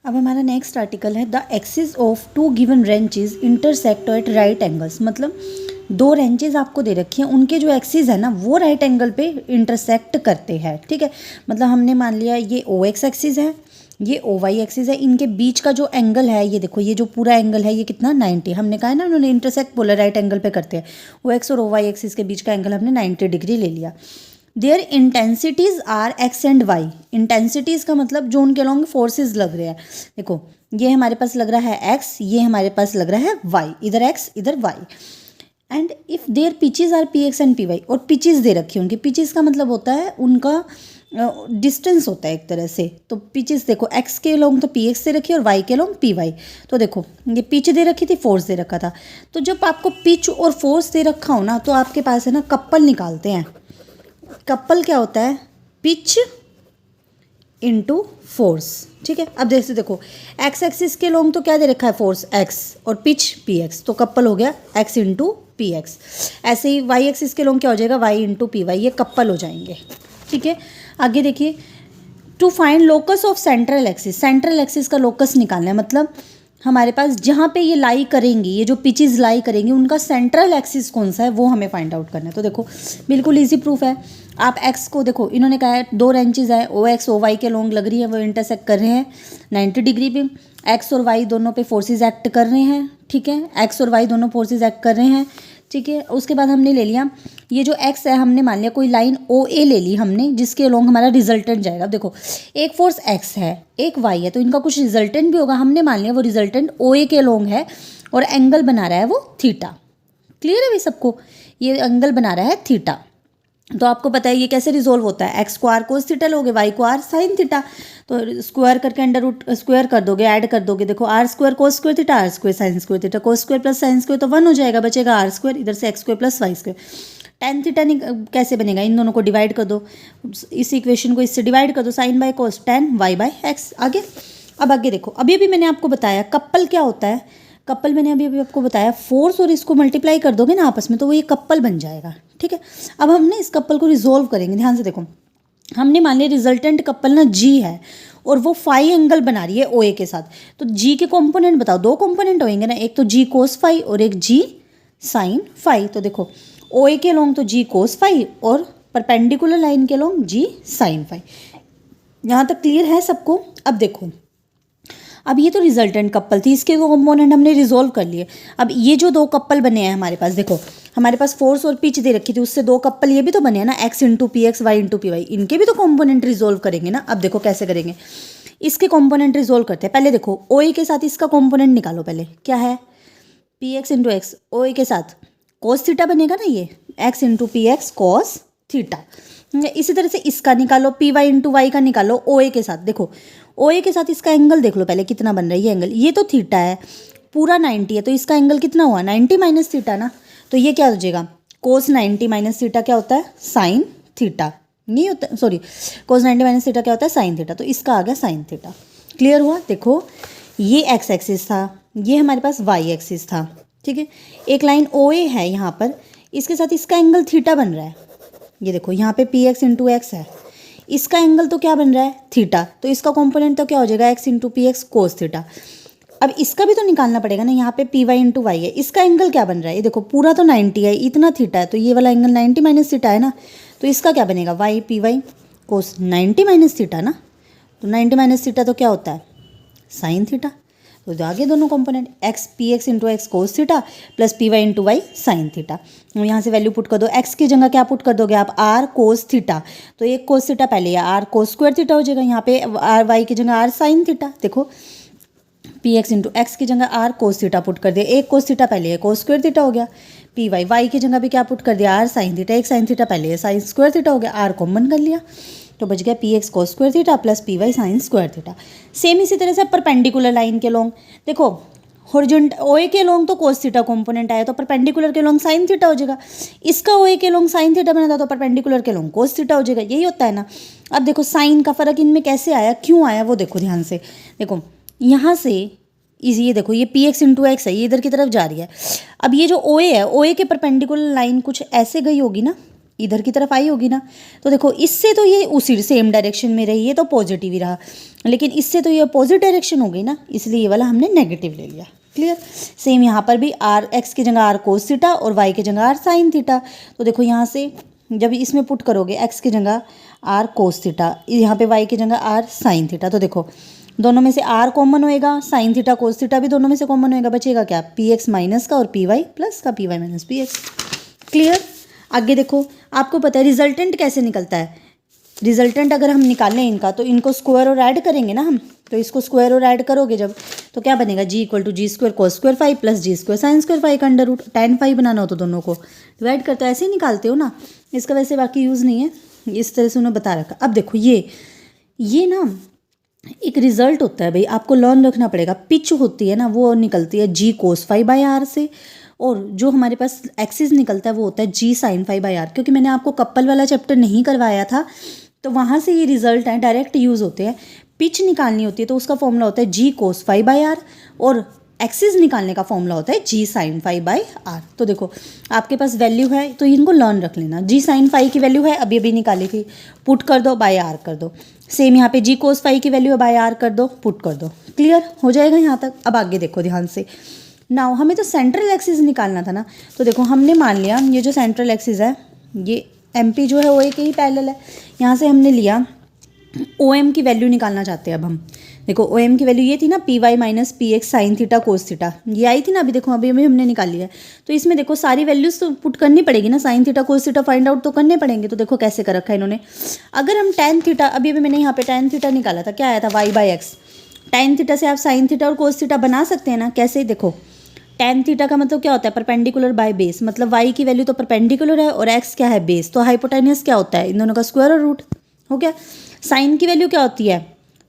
अब हमारा next article है the axis of two given wrenches intersect at right angles. मतलब दो रेंचेस आपको दे रखी हैं, उनके जो एक्सिस है ना वो राइट एंगल पे इंटरसेक्ट करते हैं। ठीक है, मतलब हमने मान लिया ये ओ एक्स एक्सिस है, ये ओ वाई एक्सिस है, इनके बीच का जो एंगल है ये देखो, ये जो पूरा एंगल है ये कितना 90। हमने कहा है ना उन्होंने इंटरसेक्ट बोला राइट एंगल पे करते हैं। ओ एक्स और ओ वाई एक्सिस के बीच का एंगल हमने 90 डिग्री ले लिया। Their intensities are x and y. Intensities का मतलब जो उनके अलॉन्ग फोर्सेज लग रहे हैं। देखो ये हमारे पास लग रहा है एक्स, ये हमारे पास लग रहा है वाई, इधर एक्स इधर y. And if their pitches are p x and p y, और पिचेज दे रखी है उनकी। पिचेज का मतलब होता है उनका डिस्टेंस होता है एक तरह से। तो पिचेस देखो एक्स के लॉन्ग तो पी एक्स दे रखी है और वाई के लॉन्ग पी वाई। तो देखो ये पिच दे रखी थी, फोर्स दे रखा था। तो जब आपको पिच और फोर्स दे रखा हो ना तो आपके पास है ना कपल निकालते हैं। कपल क्या होता है? Pitch into force. ठीक है, अब जैसे देखो एक्स एक्सिस के लॉन्ग तो क्या दे रखा है? फोर्स एक्स और पिच पी एक्स, तो कपल हो गया एक्स इंटू पी एक्स। ऐसे ही वाई एक्सिस के लॉन्ग क्या हो जाएगा? वाई इंटू पी वाई, ये कपल हो जाएंगे। ठीक है, आगे देखिए to find locus of central axis. Central axis का लोकस निकालना है, मतलब हमारे पास जहाँ पे ये लाई करेंगी, ये जो पिचेस लाई करेंगी उनका सेंट्रल एक्सिस कौन सा है वो हमें फाइंड आउट करना है। तो देखो बिल्कुल इजी प्रूफ है। आप एक्स को देखो, इन्होंने कहा है दो रेंचेज है, ओ एक्स ओ वाई के लॉन्ग लग रही है, वो इंटरसेक्ट कर रहे हैं 90 डिग्री पे। एक्स और वाई दोनों पे फोर्सेज एक्ट कर रहे हैं। ठीक है, एक्स और वाई दोनों फोर्सेज एक्ट कर रहे हैं। ठीक है, उसके बाद हमने ले लिया ये जो एक्स है, हमने मान लिया कोई लाइन ओ ए ले ली हमने, जिसके लॉन्ग हमारा रिजल्टेंट जाएगा। अब देखो एक फोर्स एक्स है एक वाई है, तो इनका कुछ रिजल्टेंट भी होगा। हमने मान लिया वो रिजल्टेंट ओ ए के लॉन्ग है और एंगल बना रहा है वो थीटा। क्लियर है भाई सबको? ये एंगल बना रहा है थीटा। तो आपको पता है ये कैसे रिजोल्व होता है? एक्स को आर कोस थीटा लोगे, वाई को आर साइन थीटा। तो स्क्वायर करके अंडर रूट स्क्वायर कर दोगे, ऐड कर दोगे। देखो r square cos square theta, r square sine square theta, cos square plus sine square तो 1 हो जाएगा, बचेगा आर स्क्वायर, इधर से x square plus y square. Tan theta कैसे बनेगा? इन दोनों को डिवाइड कर दो, इस इक्वेशन को इससे डिवाइड कर दो, sine by cos tan y by x. आगे अब आगे देखो, अभी अभी मैंने आपको बताया कपल क्या होता है। कपल मैंने अभी अभी आपको बताया, फोर्स और इसको मल्टीप्लाई कर दोगे ना आपस में तो वो ये कपल बन जाएगा। ठीक है, अब हम ना इस कपल को रिजोल्व करेंगे। ध्यान से देखो, हमने मान लिया रिजल्टेंट कपल ना जी है और वो फाई एंगल बना रही है ओ ए के साथ। तो जी के कंपोनेंट बताओ, दो कंपोनेंट होंगे ना, एक तो जी कोस फाई और एक जी साइन फाई। तो देखो ओ ए के लॉन्ग तो जी कोस फाई और परपेंडिकुलर लाइन के लॉन्ग जी साइन फाई। यहाँ तक क्लियर है सबको? अब देखो, अब ये तो रिजल्टेंट कपल थी, इसके दो कंपोनेंट हमने रिजोल्व कर लिए। अब ये जो दो कपल बने हैं हमारे पास, देखो हमारे पास फोर्स और पिच दे रखी थी, उससे दो कपल ये भी तो बने हैं ना, x into p x y into p y. इनके भी तो कंपोनेंट रिजोल्व करेंगे ना। अब देखो कैसे करेंगे, इसके कंपोनेंट रिजोल्व करते हैं। पहले देखो ओ ए के साथ इसका कंपोनेंट निकालो। पहले क्या है? पी एक्स इंटू एक्स, ओ ए के साथ कोस थीटा बनेगा ना, ये x into p x cos theta. इसी तरह से इसका निकालो, पी वाई इंटू वाई का निकालो ओ ए के साथ। देखो ओ ए के साथ इसका एंगल देख लो पहले कितना बन रहा है। ये एंगल ये तो थीटा है, पूरा 90 है, तो इसका एंगल कितना हुआ? 90 माइनस थीटा ना। तो ये क्या हो जाएगा? कोस 90 माइनस थीटा क्या होता है? Sine theta. नहीं होता, सॉरी, कोस 90 माइनस थीटा क्या होता है? Sine theta. तो इसका आ गया साइन थीटा। क्लियर हुआ? देखो ये एक्स एक्सिस था, ये हमारे पास वाई एक्सिस था। ठीक है, एक लाइन ओ ए है यहाँ पर, इसके साथ इसका एंगल थीटा बन रहा है। ये देखो यहाँ पे पी एक्स इंटू एक्स है, इसका एंगल तो क्या बन रहा है? थीटा। तो इसका कंपोनेंट तो क्या हो जाएगा? X into p x cos theta. अब इसका भी तो निकालना पड़ेगा ना, यहाँ पे पी वाई इंटू वाई है, इसका एंगल क्या बन रहा है? ये देखो पूरा तो 90 है, इतना थीटा है, तो ये वाला एंगल 90 माइनस थीटा है ना। तो इसका क्या बनेगा? Y p y cos 90 minus theta ना। तो 90 माइनस थीटा तो क्या होता है? Sine theta. तो आगे दोनों component x p x into x cos theta plus p y into y sine theta. यहाँ से वैल्यू पुट कर दो, एक्स की जगह क्या पुट कर दोगे आप? R cos theta. तो एक कोस थीटा पहले या आर कोस स्क्वायर थीटा हो जाएगा, यहाँ पे आर वाई की जगह आर साइन थीटा। देखो पी एक्स इंटू एक्स की जगह आर कोस थीटा पुट कर दिया, एक कोस थीटा पहले है कोस स्क्वायर थीटा हो गया। पी वाई वाई की जगह भी क्या पुट कर दिया? आर साइन थीटा, एक साइन थीटा पहले है साइन स्क्वायर थीटा हो गया, आर कॉमन कर लिया तो बच गया p x cos square theta plus p y sine square theta. Same इसी तरह से परपेंडिकुलर लाइन के लॉन्ग देखो, हॉरिजॉन्ट ओ ए के लॉन्ग तो कोस थीटा कंपोनेंट आया, तो परपेंडिकुलर के लॉन्ग साइन थीटा हो जाएगा। इसका ओ ए के लॉन्ग साइन थीटा बना था, तो परपेंडिकुलर के लॉन्ग कोस थीटा हो जाएगा। यही होता है ना। अब देखो साइन का फर्क इनमें कैसे आया, क्यों आया वो देखो ध्यान से। देखो यहाँ से इजी, ये देखो ये पी एक्स इंटू एक्स है, ये इधर की तरफ जा रही है। अब ये जो ओ ए है, ओ ए के परपेंडिकुलर लाइन कुछ ऐसे गई होगी ना, इधर की तरफ आई होगी ना। तो देखो इससे तो ये उसी सेम डायरेक्शन में रही, ये तो पॉजिटिव ही रहा, लेकिन इससे तो ये अपोजिट डायरेक्शन हो गई ना, इसलिए ये वाला हमने नेगेटिव ले लिया। क्लियर। सेम यहाँ पर भी आर एक्स की जगह आर कोस थीटा और वाई की जगह आर साइन थीटा। तो देखो यहाँ से जब इसमें पुट करोगे एक्स की जगह आर कोस थीटा, यहाँ पे वाई की जगह आर साइन थीटा, तो देखो दोनों में से आर कॉमन होएगा, साइन थीटा कोस थीटा भी दोनों में से कॉमन होएगा, बचेगा क्या, पी एक्स माइनस का और पी वाई प्लस का, p y minus p x. Clear. आगे देखो, आपको पता है रिजल्टेंट कैसे निकलता है। रिजल्टेंट अगर हम निकालें इनका, तो इनको स्क्वायर और ऐड करेंगे ना हम, तो इसको स्क्वायर और ऐड करोगे जब, तो क्या बनेगा, g equal to g square cos square five plus g square sine square five का अंडर रूट। टेन फाइव बनाना हो तो दोनों को डिवाइड करते हो, ऐसे ही निकालते हो ना, इसका वैसे बाकी यूज़ नहीं है, इस तरह से उन्होंने बता रखा। अब देखो ये ना एक रिजल्ट होता है भाई, आपको लर्न रखना पड़ेगा। पिच होती है ना वो निकलती है जी कोस फाइव बाई आर से, और जो हमारे पास एक्सिस निकलता है वो होता है जी साइन फाइव बाई आर। क्योंकि मैंने आपको कपल वाला चैप्टर नहीं करवाया था, तो वहाँ से ये रिजल्ट हैं डायरेक्ट यूज़ होते हैं। पिच निकालनी होती है तो उसका फॉर्मूला होता है जी कोस फाइव बाई आर, और एक्सिस निकालने का फॉर्मूला होता है जी साइन फाइव बाई आर। तो देखो आपके पास वैल्यू है तो इनको लर्न रख लेना। जी साइन फाइव की वैल्यू है, अभी अभी निकाली थी, पुट कर दो, बाय आर कर दो। सेम यहाँ पे जी कोस फाइव की वैल्यू है, बाय आर कर दो, पुट कर दो। क्लियर हो जाएगा यहाँ तक। अब आगे देखो ध्यान से। नाउ हमें तो सेंट्रल एक्सिस निकालना था ना, तो देखो हमने मान लिया ये जो सेंट्रल एक्सिस है ये एम पी जो है ओ ए के ही पैरेलल है। यहाँ से हमने लिया ओ एम की वैल्यू निकालना चाहते हैं अब हम। देखो ओ एम की वैल्यू ये थी ना, p y minus p x sine theta cos theta, ये आई थी ना अभी। देखो अभी हमने निकाल लिया है, तो इसमें देखो सारी वैल्यूज तो पुट करनी पड़ेगी ना, sign theta cos theta find out तो करने पड़ेंगे। तो देखो कैसे कर रखा है इन्होंने। अगर हम टेन थीटा, अभी मैंने यहाँ पे टेन थीटा निकाला था, क्या आया था, y by x. Tan theta से आप साइन थीटा और कोस थीटा बना सकते हैं ना, कैसे, देखो टेन थीटा का मतलब क्या होता है, परपेंडिकुलर बाय बेस, मतलब वाई की वैल्यू तो परपेंडिकुलर है और एक्स क्या है, बेस, तो हाइपोटेनियस क्या होता है, इन दोनों का स्क्वायर और रूट हो गया। साइन की वैल्यू क्या होती है,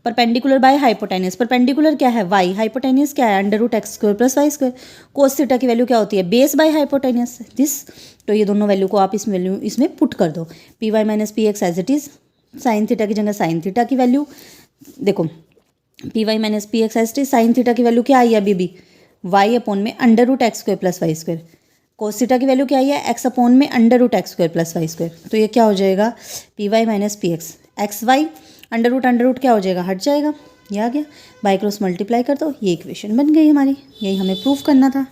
परपेंडिकुलर बाय हाइपोटेनियस, परपेंडिकुलर क्या है, वाई, हाइपोटेनियस क्या है, under root x square plus y square. Cos theta की वैल्यू क्या होती है, बेस बाय हाइपोटेनियस, दिस। तो ये दोनों वैल्यू को आप इस वैल्यू इसमें पुट कर दो, p y minus p x as it is, sine theta की जगह साइन थीटा की वैल्यू, देखो p y minus p x as it is, sine theta की वैल्यू क्या आई है अभी वाई अपॉन में under root x square plus y square. Cos theta की वैल्यू क्या आई है, एक्स अपॉन में under root x square plus y square. तो ये क्या हो जाएगा, P y minus p x y, under root क्या हो जाएगा, हट जाएगा, ये आ गया, बाई क्रॉस मल्टीप्लाई कर दो, ये इक्वेशन बन गई हमारी। यही हमें प्रूफ करना था।